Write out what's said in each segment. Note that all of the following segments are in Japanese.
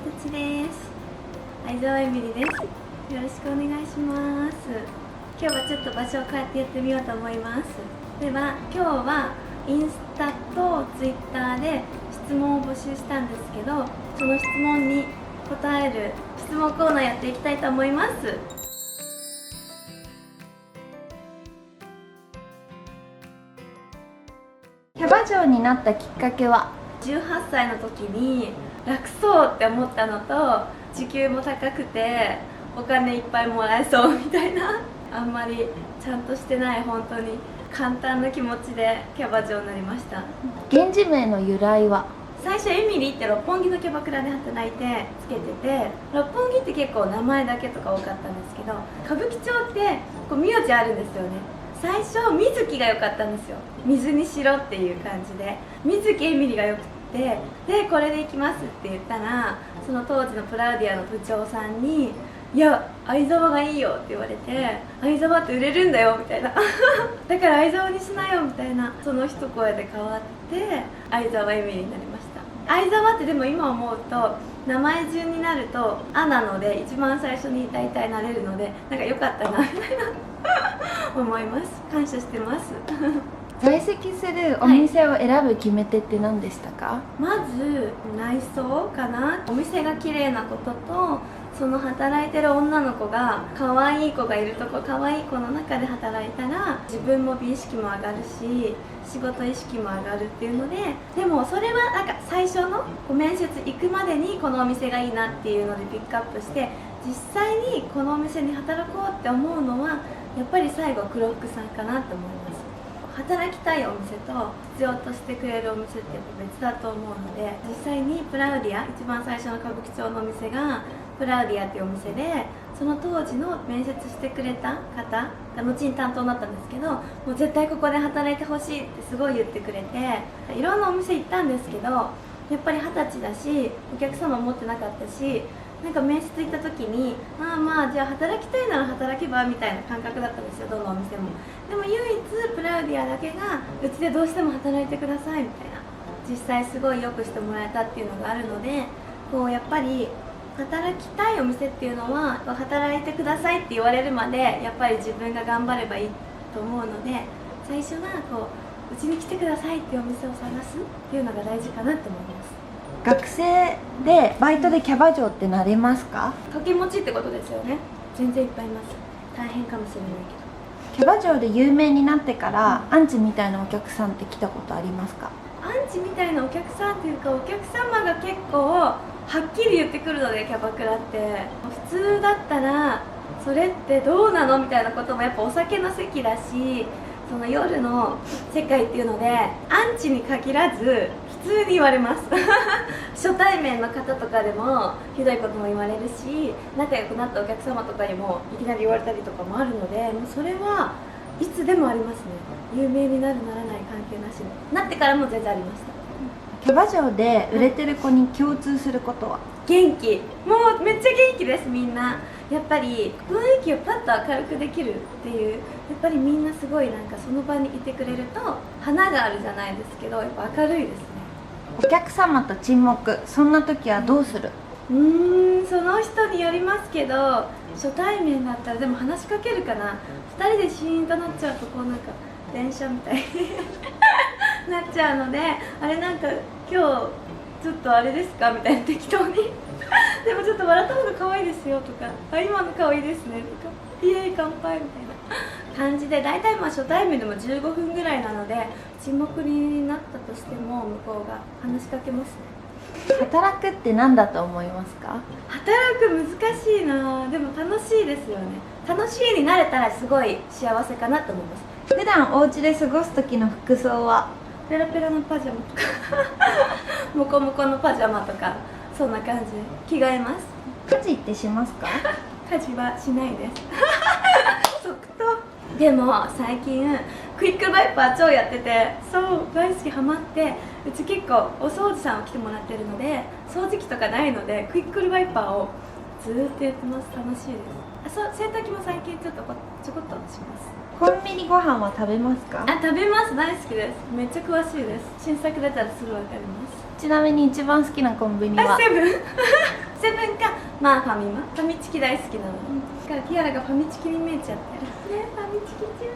たちです。相沢エミリです。よろしくお願いします。今日はちょっと場所を変えてやってみようと思います。では今日はインスタとツイッターで質問を募集したんですけど、その質問に答える質問コーナーやっていきたいと思います。キャバ嬢になったきっかけは18歳の時に楽そうって思ったのと、時給も高くてお金いっぱいもらえそうみたいな、あんまりちゃんとしてない本当に簡単な気持ちでキャバ嬢になりました。源氏名の由来は最初エミリーって六本木のキャバクラで働いてつけてて、六本木って結構名前だけとか多かったんですけど、歌舞伎町ってこう名字あるんですよね。最初水木が良かったんですよ。水にしろっていう感じで水木エミリが良くて、でこれで行きますって言ったら、その当時のプラウディアの部長さんに「いや相沢がいいよ」って言われて「相沢って売れるんだよ」みたいなだから相沢にしなよみたいな、その一声で変わって相沢エミリになりました。相沢ってでも今思うと名前順になると「あ」なので一番最初に大体なれるので、なんか良かったなみたいな思います。感謝してます在籍するお店を選ぶ決め手って何でしたか？まず内装かな。お店が綺麗なことと、その働いてる女の子が可愛い子がいるとこ、可愛い子の中で働いたら自分も美意識も上がるし、仕事意識も上がるっていうので、でもそれはなんか最初の面接行くまでにこのお店がいいなっていうのでピックアップして、実際にこのお店に働こうって思うのはやっぱり最後黒服さんかなと思います。働きたいお店と必要としてくれるお店ってやっぱ別だと思うので、実際にプラウディア、一番最初の歌舞伎町のお店がプラウディアっていうお店で、その当時の面接してくれた方が後に担当になったんですけど、もう絶対ここで働いてほしいってすごい言ってくれて、いろんなお店行ったんですけど、やっぱり20歳だしお客様持ってなかったし、なんか面接行った時にまあじゃあ働きたいなら働けばみたいな感覚だったんですよ、どのお店も。でも唯一プラウディアだけがうちでどうしても働いてくださいみたいな、実際すごい良くしてもらえたっていうのがあるので、こうやっぱり働きたいお店っていうのは働いてくださいって言われるまでやっぱり自分が頑張ればいいと思うので、最初はこううちに来てくださいっていうお店を探すっていうのが大事かなって思います。学生でバイトでキャバ嬢ってなれますか？掛け持ちってことですよね。全然いっぱいいます。大変かもしれないキャバ嬢で有名になってからアンチみたいなお客さんって来たことありますか？けど、アンチみたいなお客さんっていうか、お客様が結構はっきり言ってくるので、キャバクラって普通だったらそれってどうなのみたいなことも、やっぱお酒の席だし、その夜の世界っていうのでアンチに限らず普通に言われます初対面の方とかでもひどいことも言われるし、仲良くなったお客様とかにもいきなり言われたりとかもあるので、もうそれはいつでもありますね。有名になるならない関係なしになってからも全然ありました。キャバ嬢で売れてる子に共通することは？元気、もうめっちゃ元気です。みんなやっぱり雰囲気をパッと明るくできるっていう、やっぱりみんなすごいなんかその場にいてくれると花があるじゃないですけど、やっぱ明るいですね。お客様と沈黙、そんな時はどうする？その人によりますけど、初対面だったらでも話しかけるかな。2人でシーンとなっちゃうとこうなんか電車みたいになっちゃうので、あれなんか今日ちょっとあれですかみたいな適当にでもちょっと笑った方が可愛いですよとか、今の可愛いですねとか、イエーイ乾杯みたいな感じで、大体まあ初対面でも15分ぐらいなので、沈黙になったとしても向こうが話しかけますね。働くって何だと思いますか？働く難しいな。でも楽しいですよね。楽しいになれたらすごい幸せかなと思います。普段お家で過ごす時の服装は？ペラペラのパジャマとかモコモコのパジャマとか、そんな感じで着替えます。家事ってしますか？家事はしないです即答。でも最近クイックワイパー超やってて、そう大好きハマって、うち結構お掃除さんを来てもらってるので、掃除機とかないのでクイックルワイパーをずーっとやってます。楽しいです。そう、洗濯機も最近ちょこっとします。コンビニご飯は食べますか？食べます。大好きです。めっちゃ詳しいです。新作出たらすぐ分かります。ちなみに一番好きなコンビニは？セブンセブンかまあファミマ、ファミチキ大好きなの、だからティアラがファミチキに見えちゃってるね。ファミチキち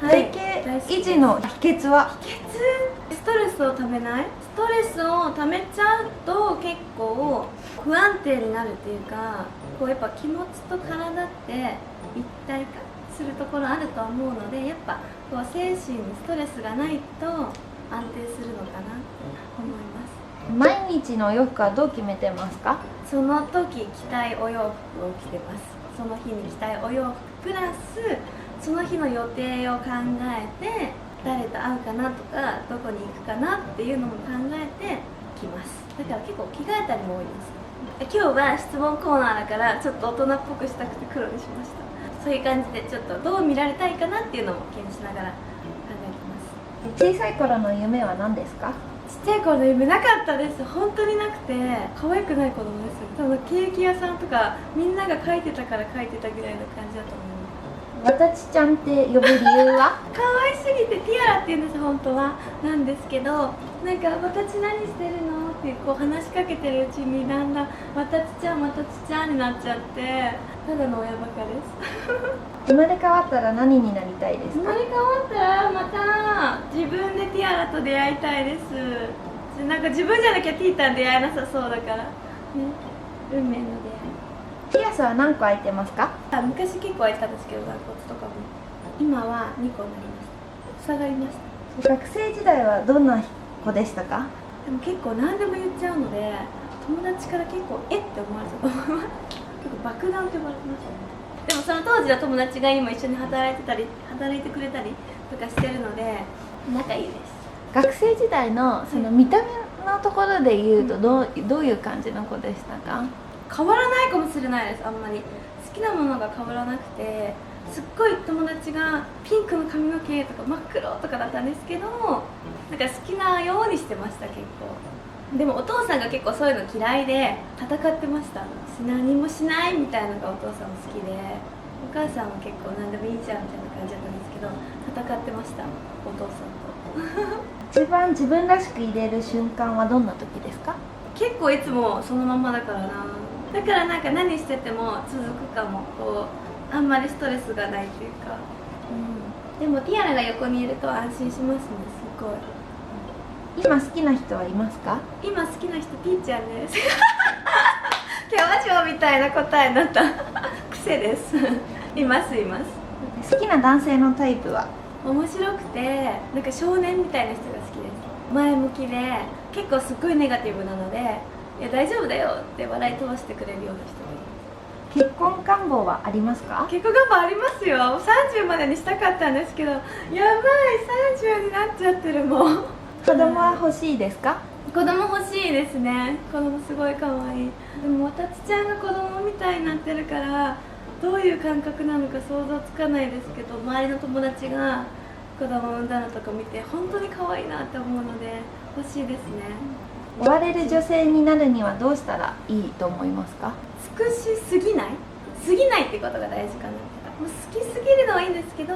ゃん、体型維持の秘訣は？ストレスをためない。ストレスをためちゃうと結構不安定になるっていうか、こうやっぱ気持ちと体って一体化するところあると思うので、やっぱこう精神にストレスがないと安定するのかなと思います。毎日のお洋服はどう決めてますか？その時着たいお洋服を着てます。その日に着たいお洋服プラスその日の予定を考えて、誰と会うかなとかどこに行くかなっていうのも考えて着ます。だから結構着替えたりも多いです。今日は質問コーナーだからちょっと大人っぽくしたくて黒にしました。そういう感じでちょっとどう見られたいかなっていうのも気にしながら考えてます。小さい頃の夢は何ですか？ちっちゃい頃の夢なかったです。本当になくて、可愛くない子供です。多分ケーキ屋さんとかみんなが描いてたから描いてたぐらいの感じだと思います。わたちちゃんって呼ぶ理由は？可愛すぎてティアラって言うんです本当は。なんですけど、なんか「わたち何してるの？」ってこう話しかけてるうちにだんだん「わたちちゃんわたちちゃん」になっちゃって、ただの親バカです。生まれ変わったら何になりたいですか？生まれ変わったらまた自分でティアラと出会いたいです。なんか自分じゃなきゃティータン出会えなさそうだからね。運命の出会い。ピアスは何個開いてますか？昔結構開いてたんですけど、軟骨とかも今は2個になりました。塞がりました。学生時代はどんな子でしたか？でも結構何でも言っちゃうので、友達から結構えって思われたと思います。結構爆弾って呼ばれてましたね。でもその当時の友達が今一緒に働いてくれたりとかしてるので仲いいです。学生時代のその見た目のところで言うとどういう感じの子でしたか？変わらないかもしれないです。あんまり好きなものが変わらなくて、すっごい友達がピンクの髪の毛とか真っ黒とかだったんですけど、なんか好きなようにしてました結構。でもお父さんが結構そういうの嫌いで戦ってました。何もしないみたいなのがお父さんも好きで、お母さんは結構何でもいいじゃんみたいな感じだったんですけど、戦ってましたお父さんと。一番自分らしくいれる瞬間はどんな時ですか？結構いつもそのままだからな。だからなんか何してても続くかも。こうあんまりストレスがないっていうか、でもティアラが横にいると安心しますね。すごい。今好きな人はいますか？今好きな人ピーちゃんです。キャバ嬢みたいな答えになった癖です。います。好きな男性のタイプは？面白くてなんか少年みたいな人が好きです。前向きで結構すっごいネガティブなので、いや大丈夫だよって笑い飛ばしてくれるような人がいい。結婚願望はありますか？結婚願望ありますよ。30までにしたかったんですけど、やばい30になっちゃってるもん。子供は欲しいですか？子供欲しいですね。子供すごい可愛い。でもわたちちゃんが子供みたいになってるからどういう感覚なのか想像つかないですけど、周りの友達が子供を産んだのとか見て本当に可愛いなって思うので欲しいですね。追われる女性になるにはどうしたらいいと思いますか？尽くしすぎないってことが大事かな。もう好きすぎるのはいいんですけど、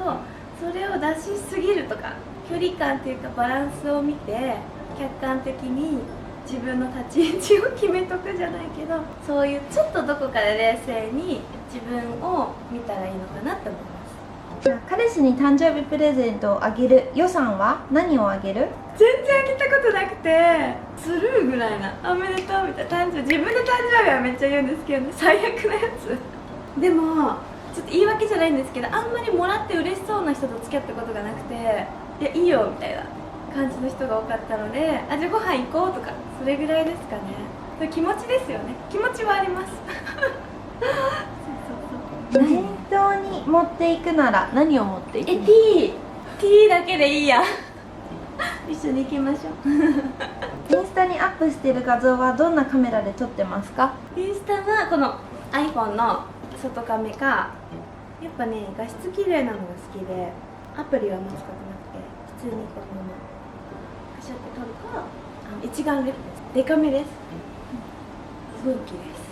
それを出しすぎるとか距離感っていうかバランスを見て客観的に自分の立ち位置を決めとくじゃないけど、そういうちょっとどこかで冷静に自分を見たらいいのかなって思います。彼氏に誕生日プレゼントをあげる予算は何をあげる？全然あげたことなくてスルーぐらいな。おめでとうみたいな。自分の誕生日はめっちゃ言うんですけどね、最悪なやつ。でもちょっと言い訳じゃないんですけど、あんまりもらって嬉しそうな人と付き合ったことがなくて、いやいいよみたいな感じの人が多かったので、じゃあご飯行こうとかそれぐらいですかね。気持ちですよね。気持ちはあります。念頭に持っていくなら何を持っていくの？ティーだけでいいや。一緒に行きましょう。インスタにアップしている画像はどんなカメラで撮ってますか？インスタはこの iPhone の外カメか、やっぱね画質綺麗なのが好きで、アプリはもう使ってなくて普通にこのままカシャって撮るか、一眼レフです。デカめです。すごい大きいです。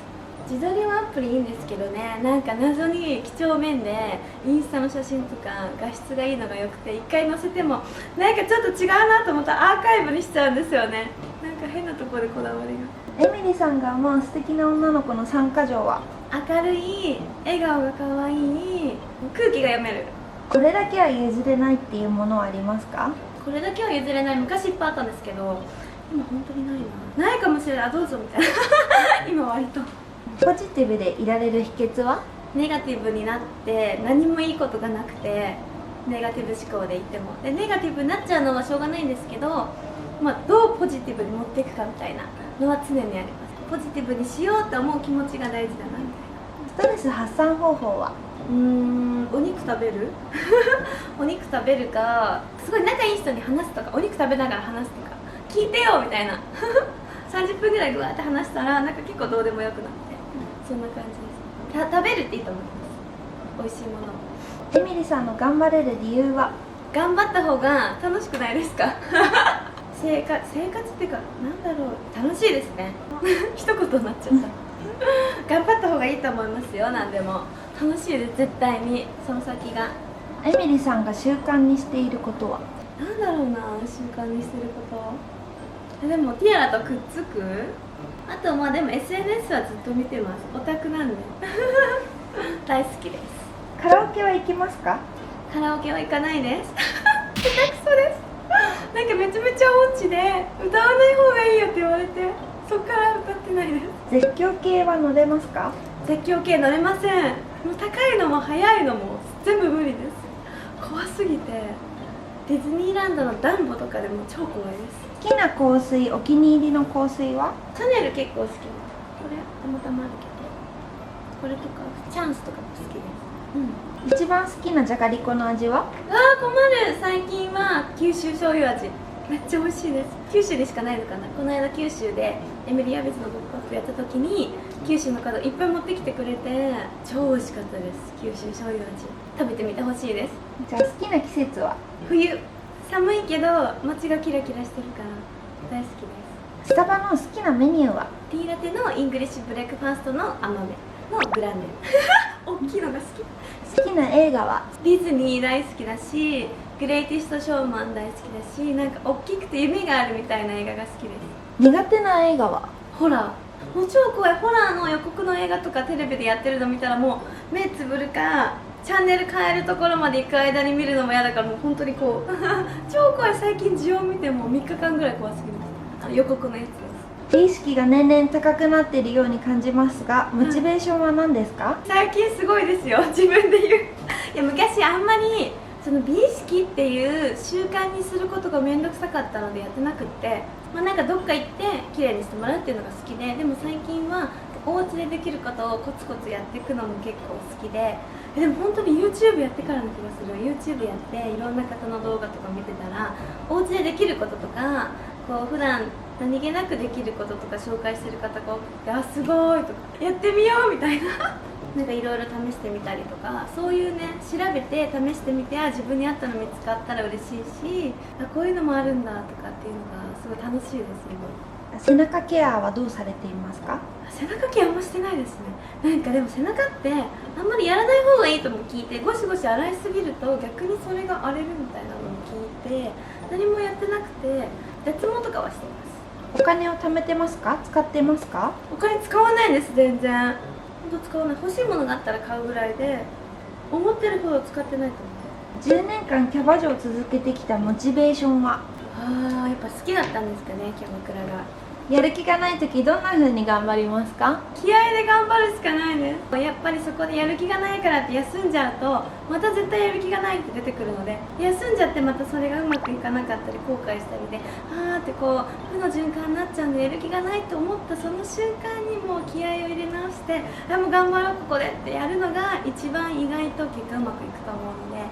自撮りはアプリいいんですけどね、なんか謎に几帳面でインスタの写真とか画質がいいのが良くて、一回載せてもなんかちょっと違うなと思ったらアーカイブにしちゃうんですよね。なんか変なところでこだわりが。エミリさんが思う素敵な女の子の3か条は？明るい、笑顔が可愛い、空気が読める。これだけは譲れないっていうものはありますか？これだけは譲れない。昔いっぱいあったんですけど、今本当にないな。ないかもしれない。あ、どうぞみたいな今割とポジティブでいられる秘訣は？ネガティブになって何もいいことがなくて、ネガティブ思考でいってもでネガティブになっちゃうのはしょうがないんですけど、どうポジティブに持っていくかみたいなのは常にあります。ポジティブにしようって思う気持ちが大事だなみたいな。ストレス発散方法は？お肉食べるお肉食べるか、すごい仲いい人に話すとか、お肉食べながら話すとか、聞いてよみたいな30分ぐらいぐわーって話したらなんか結構どうでもよくなって、そんな感じです。食べるっていいと思います。美味しいもの。エミリさんの頑張れる理由は？頑張った方が楽しくないですか生活っていうか、なんだろう、楽しいですね一言になっちゃった頑張った方がいいと思いますよ。何でも楽しいです、絶対に。その先が。エミリさんが習慣にしていることは？なんだろうな、習慣にしてること。でもティアラとくっつく。あとでも SNS はずっと見てます。オタクなんで大好きです。カラオケは行きますか？カラオケは行かないです下手くそですなんかめちゃめちゃ音痴で歌わない方がいいよって言われて、そっから歌ってないです。絶叫系は乗れますか？絶叫系乗れません。もう高いのも速いのも全部無理です。怖すぎて。ディズニーランドのダンボとかでも超怖いです。好きな香水、お気に入りの香水は？シャネル結構好きです。これたまたまあるけど、これとかチャンスとかも好きです。一番好きなじゃがりこの味は？困る。最近は九州醤油味、めっちゃ美味しいです。九州でしかないのかな。この間九州でエミリー・アビスのポップアップやった時に九州の方いっぱい持ってきてくれて超美味しかったです。九州醤油味食べてみてほしいです。じゃあ好きな季節は？冬。寒いけど街がキラキラしてるから大好きです。スタバの好きなメニューは？ティーラテのイングリッシュブレックファーストの甘めのグランデ大きいのが好き。好きな映画は？ディズニー大好きだし、グレイティストショーマン大好きだし、なんか大きくて夢があるみたいな映画が好きです。苦手な映画は？ホラー。もう超怖い。ホラーの予告の映画とかテレビでやってるの見たらもう目つぶるかチャンネル変えるところまで行く間に見るのも嫌だから、もう本当にこう超怖い。最近ジオ見ても3日間ぐらい怖すぎます。予告のやつです。美意識が年々高くなっているように感じますが、モチベーションは何ですか？最近すごいですよ、自分で言ういや昔あんまりその美意識っていう習慣にすることが面倒くさかったのでやってなくって、なんかどっか行って綺麗にしてもらうっていうのが好きで、でも最近はお家でできることをコツコツやっていくのも結構好きで、でも本当に YouTube やってからの気がする。 YouTube やっていろんな方の動画とか見てたら、お家でできることとかこう普段何気なくできることとか紹介してる方が多くて、あ、すごいとかやってみようみたいななんかいろいろ試してみたりとか、そういうね、調べて試してみて、自分に合ったの見つかったら嬉しいし、こういうのもあるんだとかっていうのがすごい楽しいです。背中ケアはどうされていますか？背中ケアあんましてないですね。なんかでも背中ってあんまりやらない方がいいとも聞いて、ゴシゴシ洗いすぎると逆にそれが荒れるみたいなのも聞いて、何もやってなくて脱毛とかはしてます。お金を貯めてますか？使ってますか？お金使わないです。全然本当使わない。欲しいものがあったら買うぐらいで、思ってるほど使ってないと思う。10年間キャバ嬢を続けてきたモチベーションは？やっぱ好きだったんですかね、キャバクラが。やる気がない時どんな風に頑張りますか？気合で頑張るしかないです。やっぱりそこでやる気がないからって休んじゃうと、また絶対やる気がないって出てくるので、休んじゃってまたそれがうまくいかなかったり後悔したりで、ってこう負の循環になっちゃうんで、やる気がないと思ったその瞬間にもう気合を入れ直して、もう頑張ろうここでってやるのが一番意外と結果うまくいくと思うので、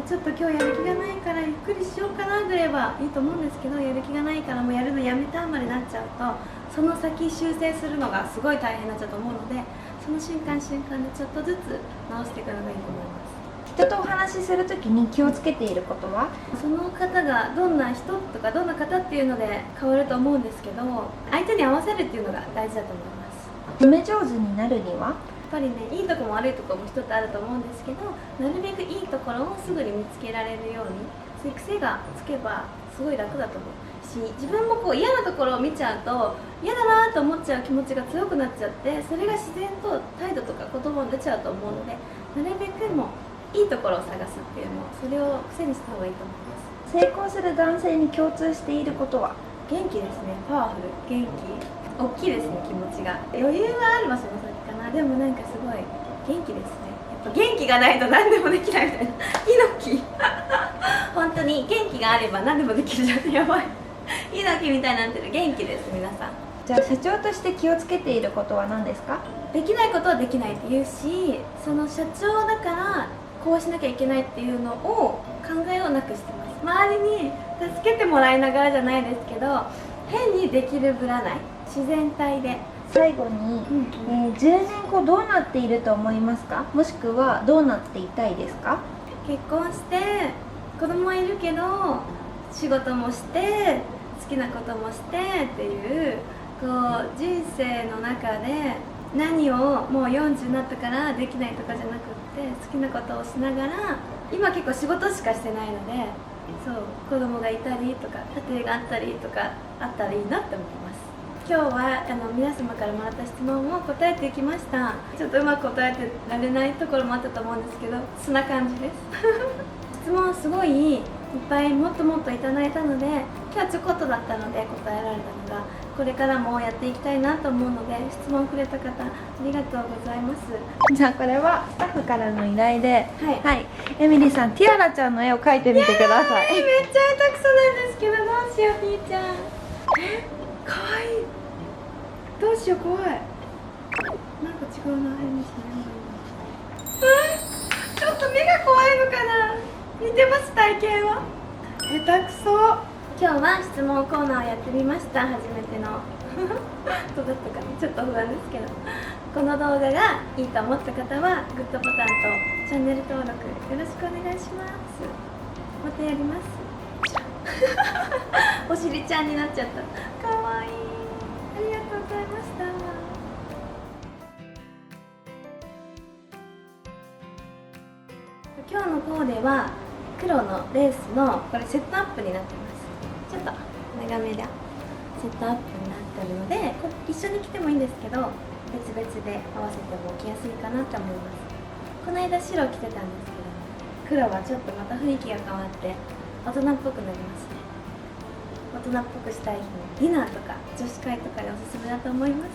ちょっと今日やる気がないからゆっくりしようかなぐらいはいいと思うんですけど、やる気がないからもうやるのやめたまでなっちゃうと、その先修正するのがすごい大変になっちゃうと思うので、その瞬間瞬間でちょっとずつ直していくのがいいと思います。人とお話しするときに気をつけていることは？その方がどんな人とかどんな方っていうので変わると思うんですけど、相手に合わせるっていうのが大事だと思います。褒め上手になるには？やっぱりね、いいとこも悪いとこも人ってあると思うんですけど、なるべくいいところをすぐに見つけられるように、そういう癖がつけばすごい楽だと思う。し、自分もこう嫌なところを見ちゃうと嫌だなと思っちゃう気持ちが強くなっちゃって、それが自然と態度とか言葉も出ちゃうと思うので、なるべくもいいところを探すっていうのを、それを癖にした方がいいと思います。成功する男性に共通していることは？元気ですね。パワフル、元気、大きいですね、気持ちが。余裕がある場所の先かな。でもなんかすごい元気ですね。やっぱ元気がないと何でもできないみたいな。猪木本当に元気があれば何でもできるじゃん。やばい猪木みたいになってる。元気です、皆さん。じゃあ社長として気をつけていることは何ですか？できないことはできないって言うし、その社長だからこうしなきゃいけないっていうのを考えをなくしてます。周りに助けてもらいながらじゃないですけど、変にできるぶらない、自然体で。最後に、10年後どうなっていると思いますか？もしくはどうなっていたいですか？結婚して子供はいるけど仕事もして好きなこともしてっていう、こう人生の中で何をもう40になったからできないとかじゃなくって、好きなことをしながら、今結構仕事しかしてないので、そう子供がいたりとか家庭があったりとかあったらいいなって思います。今日は皆様からもらった質問を答えていきました。ちょっとうまく答えてられないところもあったと思うんですけど、そんな感じです質問すごいいっぱいもっともっといただいたので、今日はちょこっとだったので答えられたのが、これからもやっていきたいなと思うので、質問くれた方ありがとうございます。じゃあこれはスタッフからの依頼で、はいエミリーさん、ティアラちゃんの絵を描いてみてください。めっちゃ下手くそなんですけど、どうしよう。ピーちゃんかわいい。どうしよう、怖い。なんか違うな。ちょっと目が怖いのかな。似てます、体型は。下手くそ。今日は質問コーナーをやってみました。初めてのどうだったかな、ちょっと不安ですけど、この動画がいいと思った方はグッドボタンとチャンネル登録よろしくお願いします。またやりますお尻ちゃんになっちゃった。かわいい。ありがとうございました。今日のコーデは黒のレースのこれセットアップになってます。ちょっと長めでセットアップになってるので、これ一緒に着てもいいんですけど、別々で合わせても着やすいかなと思います。この間白着てたんですけど、黒はちょっとまた雰囲気が変わって大人っぽくなりますね。大人っぽくしたい日にディナーとか女子会とかでおすすめだと思います。